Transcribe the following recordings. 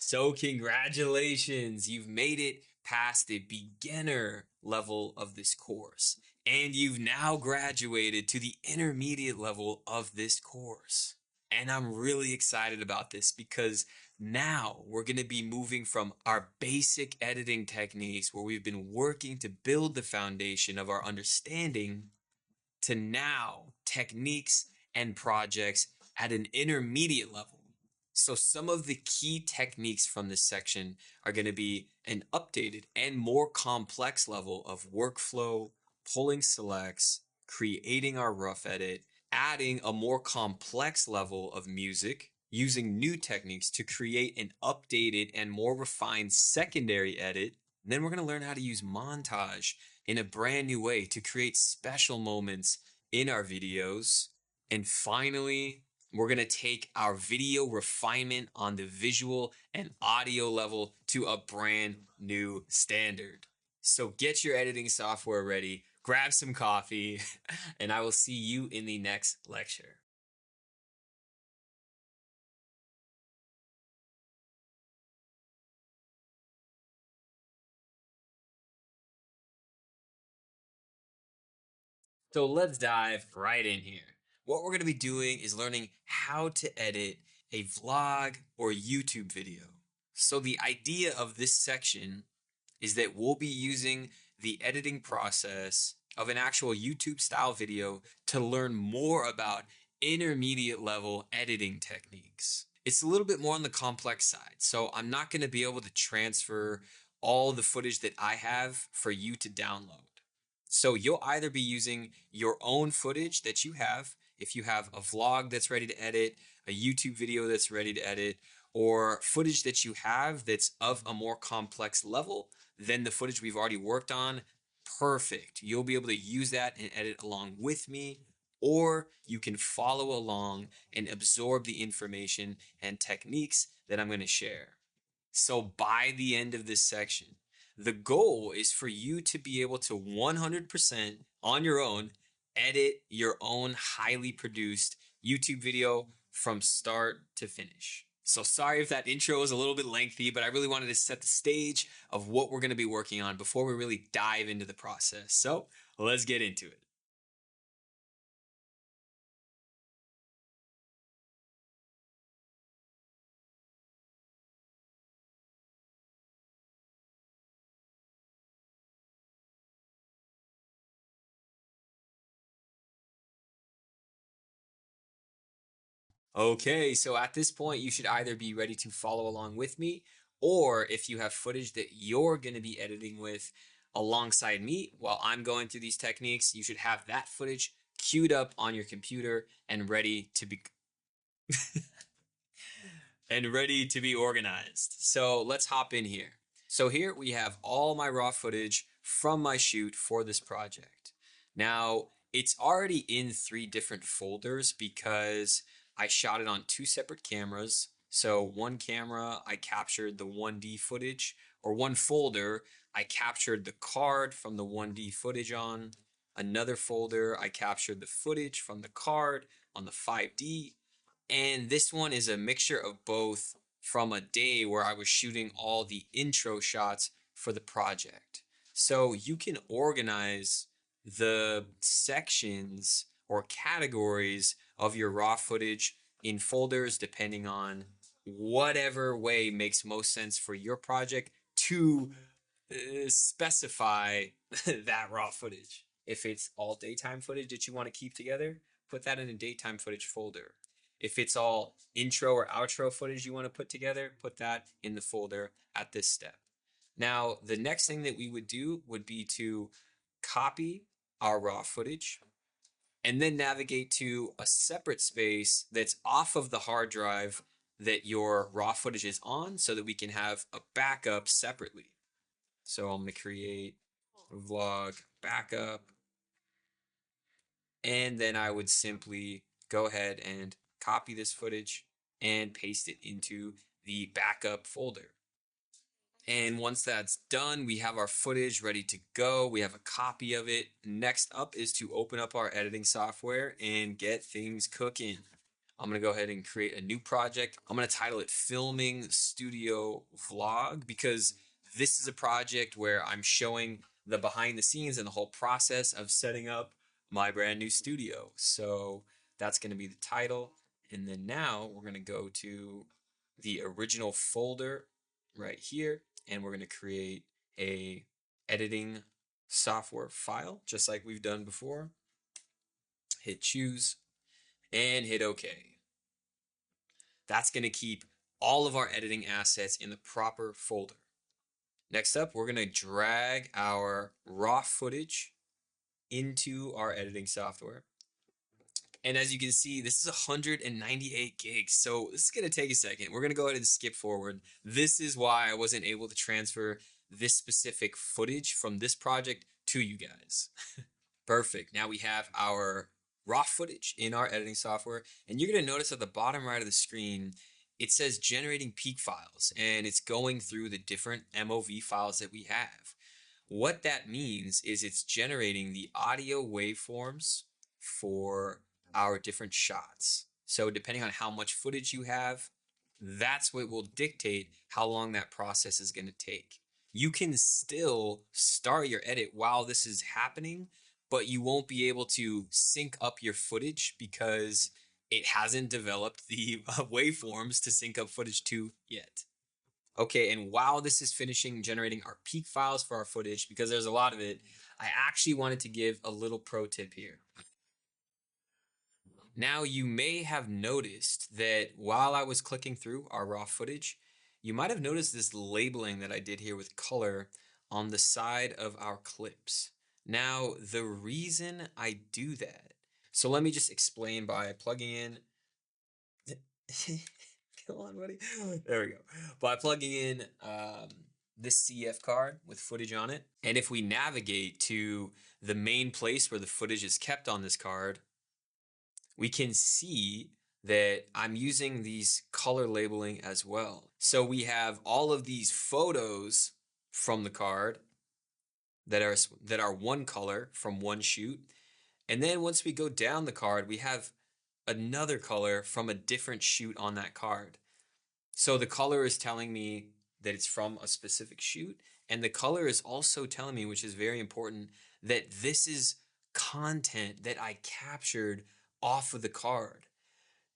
So, congratulations, you've made it past the beginner level of this course, and you've now graduated to the intermediate level of this course. And I'm really excited about this because now we're going to be moving from our basic editing techniques where we've been working to build the foundation of our understanding to now techniques and projects at an intermediate level. So, some of the key techniques from this section are going to be an updated and more complex level of workflow, pulling selects, creating our rough edit, adding a more complex level of music, using new techniques to create an updated and more refined secondary edit. And then we're going to learn how to use montage in a brand new way to create special moments in our videos. And finally, we're going to take our video refinement on the visual and audio level to a brand new standard. So get your editing software ready, grab some coffee, and I will see you in the next lecture. So let's dive right in here. What we're going to be doing is learning how to edit a vlog or YouTube video. So the idea of this section is that we'll be using the editing process of an actual YouTube style video to learn more about intermediate level editing techniques. It's a little bit more on the complex side, so I'm not going to be able to transfer all the footage that I have for you to download. So you'll either be using your own footage that you have, if you have a vlog that's ready to edit, a YouTube video that's ready to edit, or footage that you have that's of a more complex level than the footage we've already worked on. Perfect. You'll be able to use that and edit along with me, or you can follow along and absorb the information and techniques that I'm going to share. So by the end of this section, the goal is for you to be able to 100% on your own edit your own highly produced YouTube video from start to finish. So sorry if that intro was a little bit lengthy, but I really wanted to set the stage of what we're going to be working on before we really dive into the process. So let's get into it. Okay, so at this point, you should either be ready to follow along with me, or if you have footage that you're going to be editing with alongside me while I'm going through these techniques, you should have that footage queued up on your computer and ready to be organized. So let's hop in here. So here we have all my raw footage from my shoot for this project. Now, it's already in 3 different folders because I shot it on 2 separate cameras. So one camera, I captured the 1D footage, or one folder, I captured the card from the 1D footage on. Another folder, I captured the footage from the card on the 5D. And this one is a mixture of both from a day where I was shooting all the intro shots for the project. So you can organize the sections or categories of your raw footage in folders depending on whatever way makes most sense for your project to specify that raw footage. If it's all daytime footage that you want to keep together, put that in a daytime footage folder. If it's all intro or outro footage you want to put together, put that in the folder at this step. Now, the next thing that we would do would be to copy our raw footage and then navigate to a separate space that's off of the hard drive that your raw footage is on so that we can have a backup separately. So I'm going to create vlog backup, and then I would simply go ahead and copy this footage and paste it into the backup folder. And once that's done, we have our footage ready to go. We have a copy of it. Next up is to open up our editing software and get things cooking. I'm going to go ahead and create a new project. I'm going to title it Filming Studio Vlog because this is a project where I'm showing the behind the scenes and the whole process of setting up my brand new studio. So that's going to be the title. And then now we're going to go to the original folder right here, and we're going to create a editing software file just like we've done before. Hit choose and hit OK. That's going to keep all of our editing assets in the proper folder. Next up, we're going to drag our raw footage into our editing software. And as you can see, this is 198 gigs. So this is going to take a second. We're going to go ahead and skip forward. This is why I wasn't able to transfer this specific footage from this project to you guys. Perfect. Now we have our raw footage in our editing software. And you're going to notice at the bottom right of the screen, it says generating peak files. And it's going through the different MOV files that we have. What that means is it's generating the audio waveforms for our different shots. So depending on how much footage you have, that's what will dictate how long that process is going to take. You can still start your edit while this is happening, but you won't be able to sync up your footage because it hasn't developed the waveforms to sync up footage to yet. Okay, and while this is finishing generating our peak files for our footage, because there's a lot of it, I actually wanted to give a little pro tip here. Now, you may have noticed that while I was clicking through our raw footage, you might have noticed this labeling that I did here with color on the side of our clips. Now, the reason I do that, so let me just explain by plugging in. Come on, buddy. There we go. By plugging in this CF card with footage on it. And if we navigate to the main place where the footage is kept on this card, we can see that I'm using these color labeling as well. So we have all of these photos from the card that are one color from one shoot. And then once we go down the card, we have another color from a different shoot on that card. So the color is telling me that it's from a specific shoot. And the color is also telling me, which is very important, that this is content that I captured off of the card.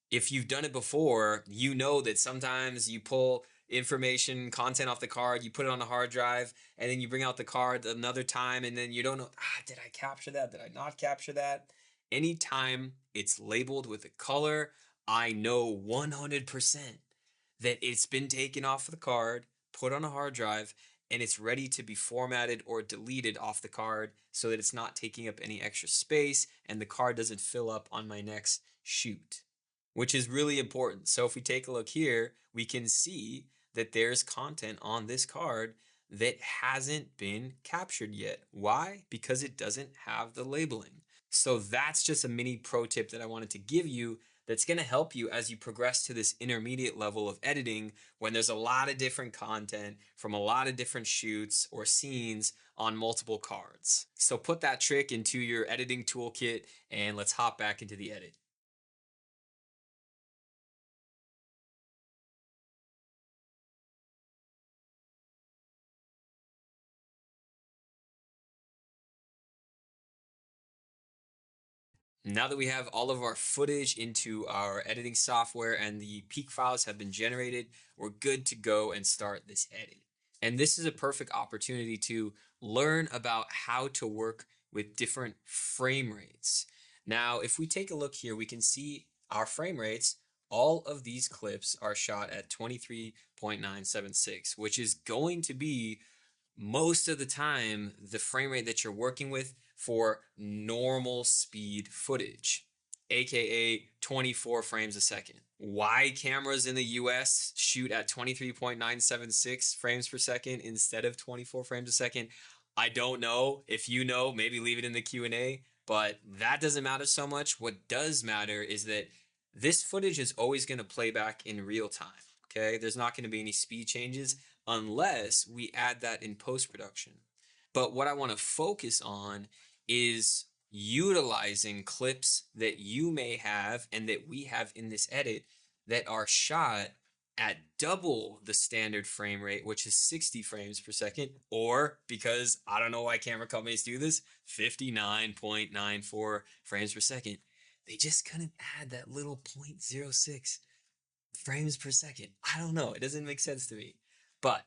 If you've done it before, you know that sometimes you pull information, content off the card, you put it on a hard drive, and then you bring out the card another time, and then you don't know, did I capture that? Did I not capture that? Anytime it's labeled with a color, I know 100% that it's been taken off the card, put on a hard drive, and it's ready to be formatted or deleted off the card so that it's not taking up any extra space and the card doesn't fill up on my next shoot, which is really important. So if we take a look here, we can see that there's content on this card that hasn't been captured yet. Why? Because it doesn't have the labeling. So that's just a mini pro tip that I wanted to give you that's going to help you as you progress to this intermediate level of editing when there's a lot of different content from a lot of different shoots or scenes on multiple cards. So put that trick into your editing toolkit and let's hop back into the edit. Now that we have all of our footage into our editing software and the peak files have been generated, we're good to go and start this edit. And this is a perfect opportunity to learn about how to work with different frame rates. Now, if we take a look here, we can see our frame rates. All of these clips are shot at 23.976, which is going to be most of the time the frame rate that you're working with for normal speed footage, aka 24 frames a second. Why cameras in the US shoot at 23.976 frames per second instead of 24 frames a second, I don't know. If you know, maybe leave it in the Q&A, but that doesn't matter so much. What does matter is that this footage is always going to play back in real time. Okay, there's not going to be any speed changes unless we add that in post-production. But what I want to focus on is utilizing clips that you may have and that we have in this edit that are shot at double the standard frame rate, which is 60 frames per second, or because I don't know why camera companies do this, 59.94 frames per second. They just couldn't add that little 0.06 frames per second. I don't know. It doesn't make sense to me. But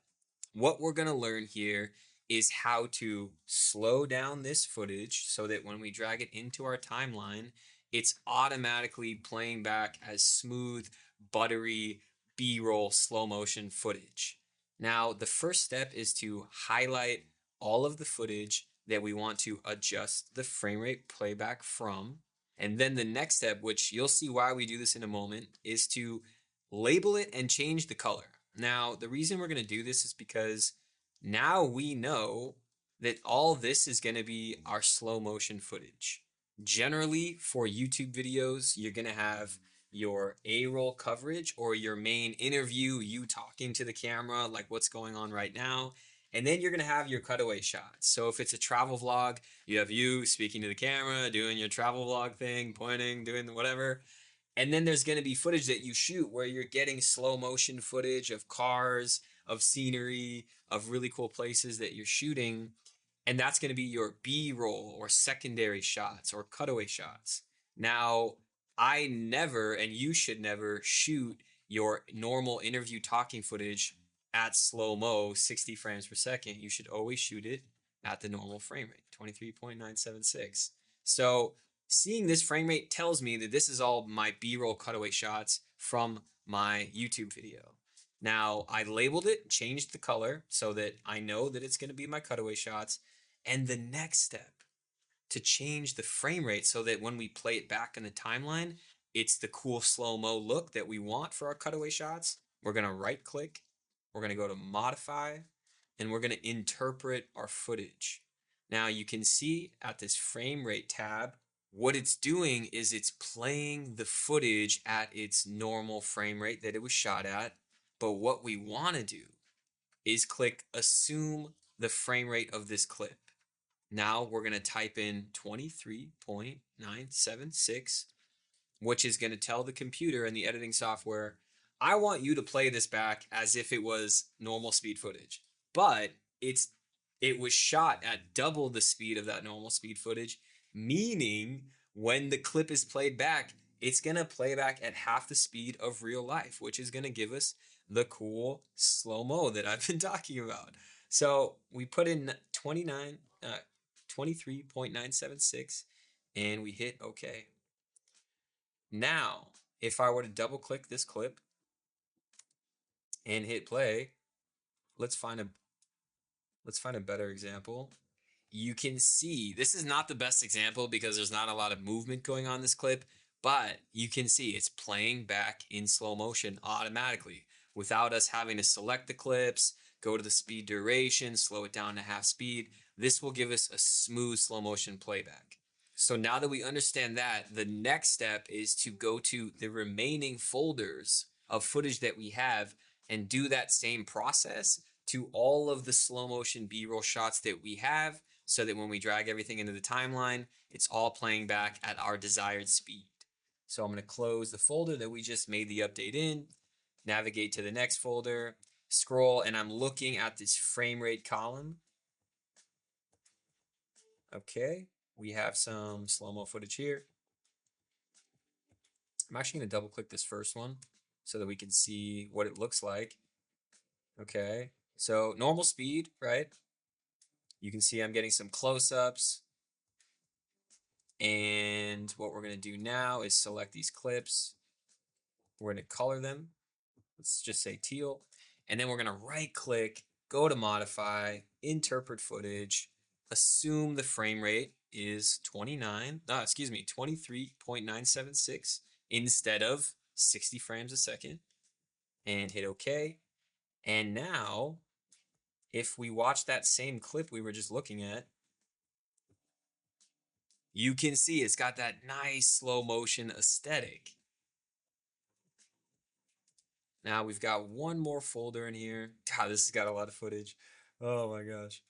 what we're going to learn here is how to slow down this footage so that when we drag it into our timeline, it's automatically playing back as smooth, buttery B-roll slow motion footage. Now, the first step is to highlight all of the footage that we want to adjust the frame rate playback from. And then the next step, which you'll see why we do this in a moment, is to label it and change the color. Now, the reason we're going to do this is because now we know that all this is going to be our slow motion footage. Generally, for YouTube videos, you're going to have your A-roll coverage or your main interview, you talking to the camera, like what's going on right now. And then you're going to have your cutaway shots. So if it's a travel vlog, you have you speaking to the camera, doing your travel vlog thing, pointing, doing whatever. And then there's going to be footage that you shoot where you're getting slow motion footage of cars, of scenery, of really cool places that you're shooting. And that's going to be your B-roll or secondary shots or cutaway shots. Now, I never, and you should never, shoot your normal interview talking footage at slow-mo, 60 frames per second. You should always shoot it at the normal frame rate, 23.976. So seeing this frame rate tells me that this is all my B-roll cutaway shots from my YouTube video. Now, I labeled it, changed the color so that I know that it's going to be my cutaway shots. And the next step to change the frame rate so that when we play it back in the timeline, it's the cool slow-mo look that we want for our cutaway shots. We're going to right click, we're going to go to modify, and we're going to interpret our footage. Now you can see at this frame rate tab, what it's doing is it's playing the footage at its normal frame rate that it was shot at. But what we want to do is click assume the frame rate of this clip. Now we're going to type in 23.976, which is going to tell the computer and the editing software, I want you to play this back as if it was normal speed footage. But it was shot at double the speed of that normal speed footage, meaning when the clip is played back, it's going to play back at half the speed of real life, which is going to give us the cool slow-mo that I've been talking about. So we put in 23.976 and we hit OK. Now, if I were to double click this clip and hit play, let's find a better example. You can see this is not the best example because there's not a lot of movement going on in this clip, but you can see it's playing back in slow motion automatically without us having to select the clips, go to the speed duration, slow it down to half speed. This will give us a smooth slow motion playback. So now that we understand that, the next step is to go to the remaining folders of footage that we have and do that same process to all of the slow motion B-roll shots that we have so that when we drag everything into the timeline, it's all playing back at our desired speed. So I'm going to close the folder that we just made the update in, navigate to the next folder, scroll, and I'm looking at this frame rate column. Okay, we have some slow-mo footage here. I'm actually going to double click this first one so that we can see what it looks like. Okay, so normal speed, right? You can see I'm getting some close-ups. And what we're going to do now is select these clips. We're going to color them. Let's just say teal. And then we're going to right click, go to modify, interpret footage, assume the frame rate is 23.976 instead of 60 frames a second, and hit OK. And now, if we watch that same clip we were just looking at, you can see it's got that nice slow motion aesthetic. Now we've got one more folder in here. God, this has got a lot of footage. Oh my gosh.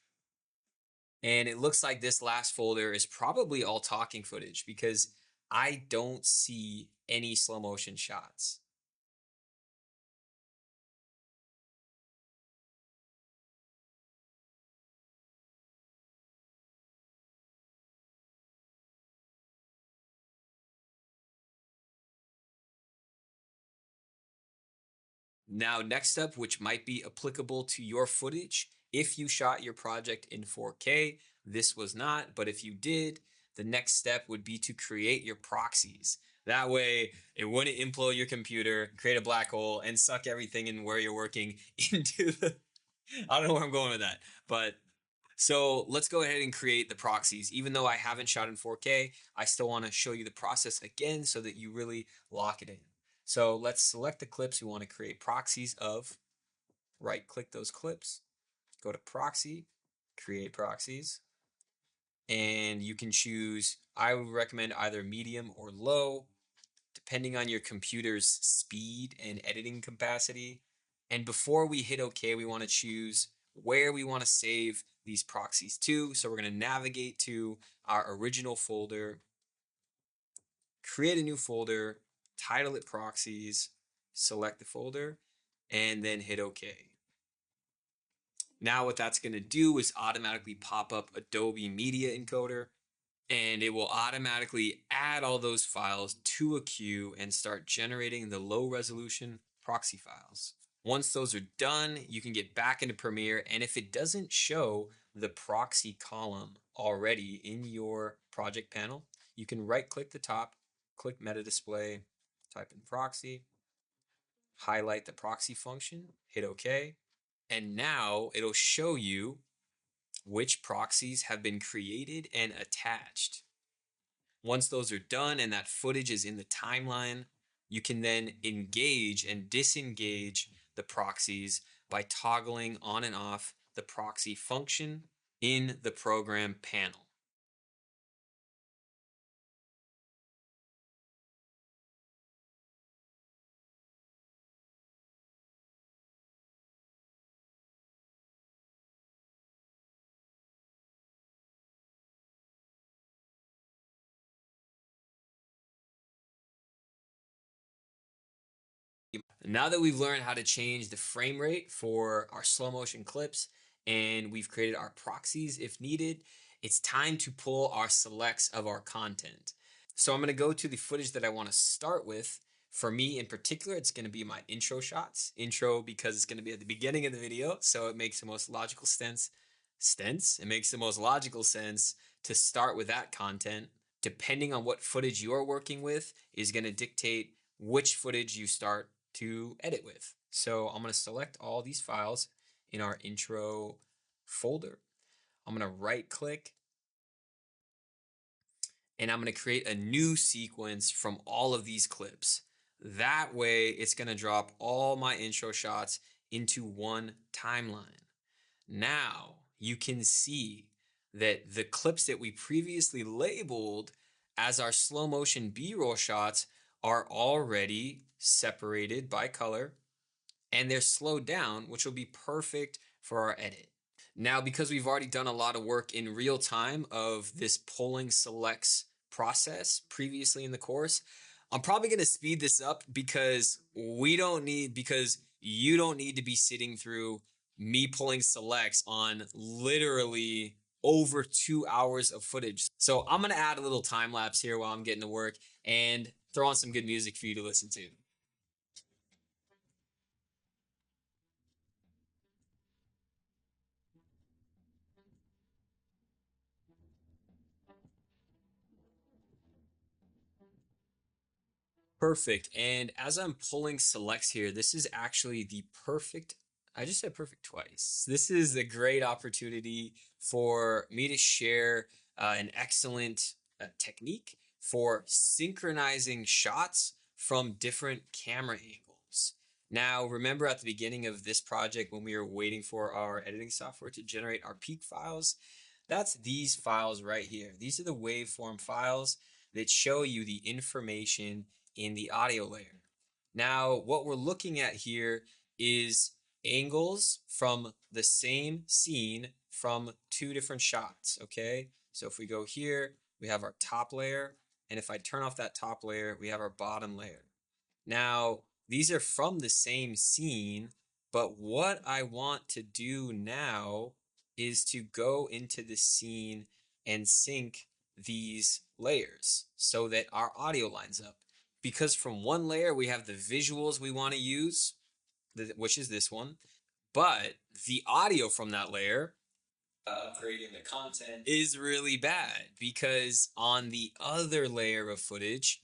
And it looks like this last folder is probably all talking footage because I don't see any slow motion shots. Now, next up, which might be applicable to your footage, if you shot your project in 4K, this was not, but if you did, the next step would be to create your proxies. That way, it wouldn't implode your computer, create a black hole, and suck everything in where you're working into the. I don't know where I'm going with that, but so let's go ahead and create the proxies. Even though I haven't shot in 4K, I still want to show you the process again so that you really lock it in. So let's select the clips we want to create proxies of. Right click those clips, go to proxy, create proxies, and you can choose, I would recommend either medium or low, depending on your computer's speed and editing capacity. And before we hit OK, we want to choose where we want to save these proxies to. So we're going to navigate to our original folder, create a new folder, title it proxies, select the folder, and then hit OK. Now what that's going to do is automatically pop up Adobe Media Encoder, and it will automatically add all those files to a queue and start generating the low resolution proxy files. Once those are done, you can get back into Premiere, and if it doesn't show the proxy column already in your project panel, you can right click the top, click Meta Display, type in proxy, highlight the proxy function, hit OK, and now it'll show you which proxies have been created and attached. Once those are done and that footage is in the timeline, you can then engage and disengage the proxies by toggling on and off the proxy function in the program panel. Now that we've learned how to change the frame rate for our slow motion clips and we've created our proxies if needed, it's time to pull our selects of our content. So I'm going to go to the footage that I want to start with. For me in particular, it's going to be my intro shots. Intro because it's going to be at the beginning of the video, so it makes the most logical sense. It makes the most logical sense to start with that content. Depending on what footage you're working with is going to dictate which footage you start to edit with. So I'm going to select all these files in our intro folder. I'm going to right click and I'm going to create a new sequence from all of these clips. That way it's going to drop all my intro shots into one timeline. Now you can see that the clips that we previously labeled as our slow motion B-roll shots are already separated by color and they're slowed down, which will be perfect for our edit. Now, because we've already done a lot of work in real time of this pulling selects process previously in the course, I'm probably going to speed this up because you don't need to be sitting through me pulling selects on literally over 2 hours of footage. So I'm going to add a little time lapse here while I'm getting to work and throw on some good music for you to listen to. Perfect. And as I'm pulling selects here, this is actually the perfect, I just said perfect twice. This is a great opportunity for me to share an excellent technique for synchronizing shots from different camera angles. Now, remember at the beginning of this project when we were waiting for our editing software to generate our peak files? That's these files right here. These are the waveform files that show you the information in the audio layer. Now, what we're looking at here is angles from the same scene from two different shots, okay? So if we go here, we have our top layer, and if I turn off that top layer, we have our bottom layer. Now, these are from the same scene, but what I want to do now is to go into the scene and sync these layers so that our audio lines up. Because from one layer, we have the visuals we want to use, which is this one, but the audio from that layer, upgrading the content, is really bad because on the other layer of footage,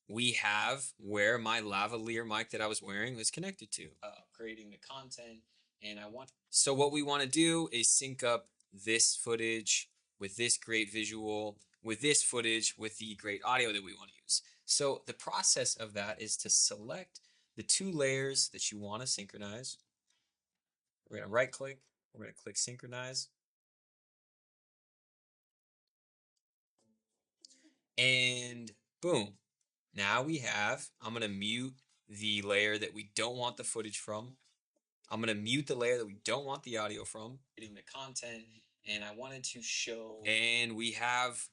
we have where my lavalier mic that I was wearing was connected to, upgrading the content. And so what we want to do is sync up this footage with this great visual, with this footage, with the great audio that we want to use. So the process of that is to select the two layers that you want to synchronize. We're going to right click, we're going to click synchronize. And boom. Now we have, I'm going to mute the layer that we don't want the footage from. I'm going to mute the layer that we don't want the audio from. Getting the content, and I wanted to show. And we have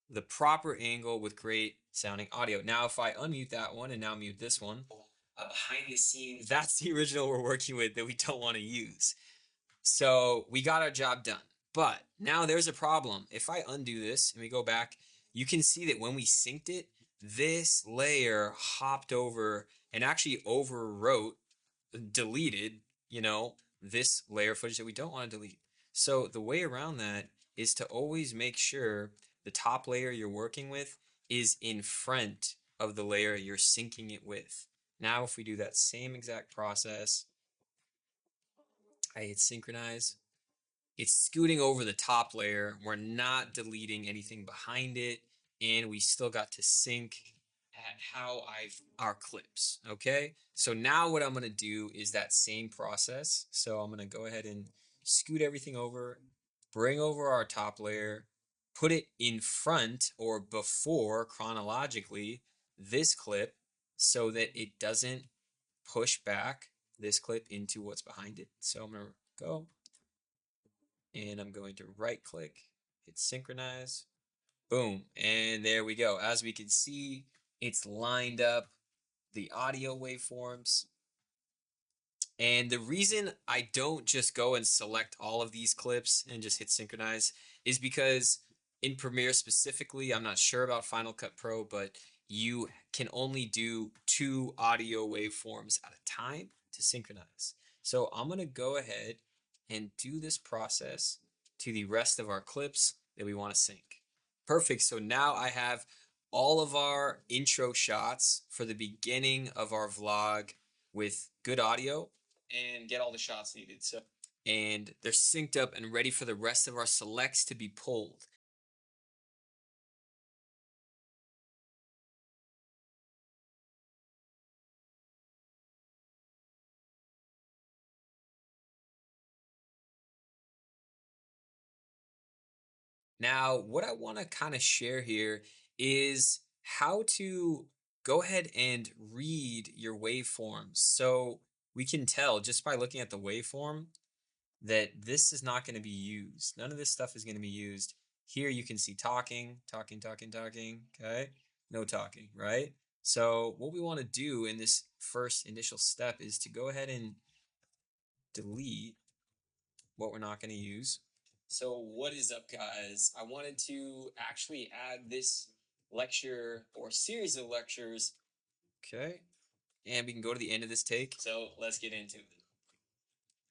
the proper angle with great sounding audio. Now, if I unmute that one and now mute this one, behind the scenes, that's the original we're working with that we don't want to use. So we got our job done. But now there's a problem. If I undo this and we go back, you can see that when we synced it, this layer hopped over and actually overwrote, deleted, this layer of footage that we don't want to delete. So the way around that is to always make sure the top layer you're working with is in front of the layer you're syncing it with. Now, if we do that same exact process, I hit synchronize. It's scooting over the top layer. We're not deleting anything behind it, and we still got to sync at how our clips, okay? So now what I'm gonna do is that same process. So I'm gonna go ahead and scoot everything over, bring over our top layer, put it in front or before chronologically this clip so that it doesn't push back this clip into what's behind it. So I'm gonna go, and I'm going to right click, hit synchronize, boom, and there we go. As we can see, it's lined up the audio waveforms. And the reason I don't just go and select all of these clips and just hit synchronize is because in Premiere specifically, I'm not sure about Final Cut Pro, but you can only do 2 audio waveforms at a time to synchronize. So I'm going to go ahead and do this process to the rest of our clips that we want to sync. Perfect. So now I have all of our intro shots for the beginning of our vlog with good audio and get all the shots needed. So, and they're synced up and ready for the rest of our selects to be pulled. Now, what I want to kind of share here is how to go ahead and read your waveforms. So we can tell just by looking at the waveform that this is not going to be used. None of this stuff is going to be used. Here you can see talking, talking, talking, talking, okay? No talking, right? So what we want to do in this first initial step is to go ahead and delete what we're not going to use. So what is up, guys? I wanted to actually add this lecture or series of lectures, okay? And we can go to the end of this take. So let's get into it.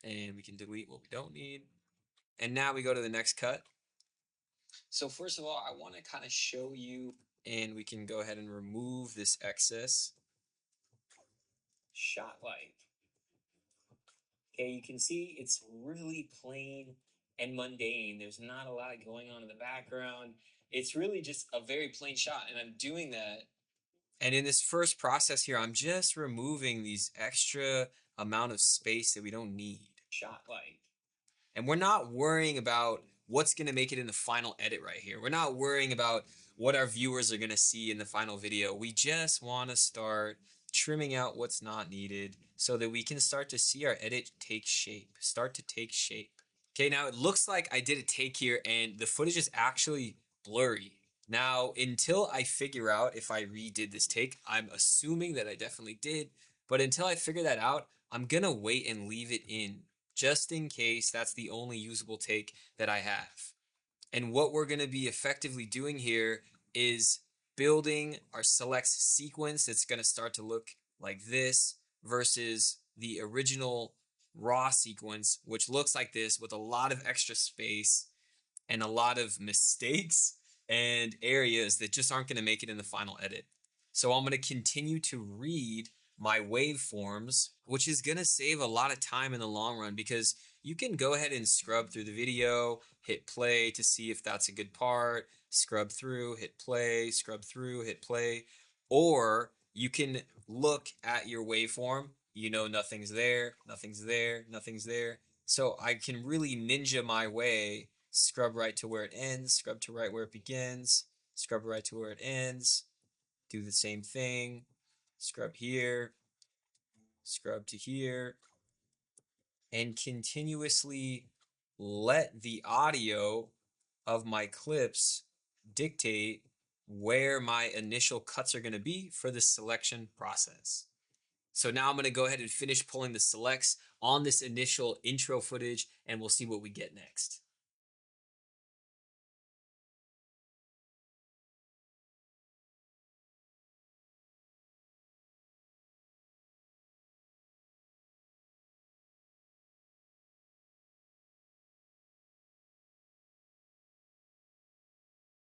And we can delete what we don't need. And now we go to the next cut. So first of all, I want to kind of show you, and we can go ahead and remove this excess shot light. Okay, you can see it's really plain and mundane. There's not a lot going on in the background. It's really just a very plain shot, and I'm doing that. And in this first process here, I'm just removing these extra amount of space that we don't need. Shot light. And we're not worrying about what's going to make it in the final edit right here. We're not worrying about what our viewers are going to see in the final video. We just want to start trimming out what's not needed so that we can start to see our edit take shape, start to take shape. Okay, now it looks like I did a take here and the footage is actually blurry. Now, until I figure out if I redid this take, I'm assuming that I definitely did, but until I figure that out, I'm gonna wait and leave it in, just in case that's the only usable take that I have. And what we're gonna be effectively doing here is building our select sequence that's gonna start to look like this versus the original raw sequence, which looks like this with a lot of extra space and a lot of mistakes and areas that just aren't going to make it in the final edit. So I'm going to continue to read my waveforms, which is going to save a lot of time in the long run because you can go ahead and scrub through the video, hit play to see if that's a good part, scrub through, hit play, scrub through, hit play, or you can look at your waveform, you know nothing's there, nothing's there, nothing's there. So I can really ninja my way, scrub right to where it ends, scrub to right where it begins, scrub right to where it ends, do the same thing, scrub here, scrub to here, and continuously let the audio of my clips dictate where my initial cuts are going to be for the selection process. So now I'm going to go ahead and finish pulling the selects on this initial intro footage and we'll see what we get next.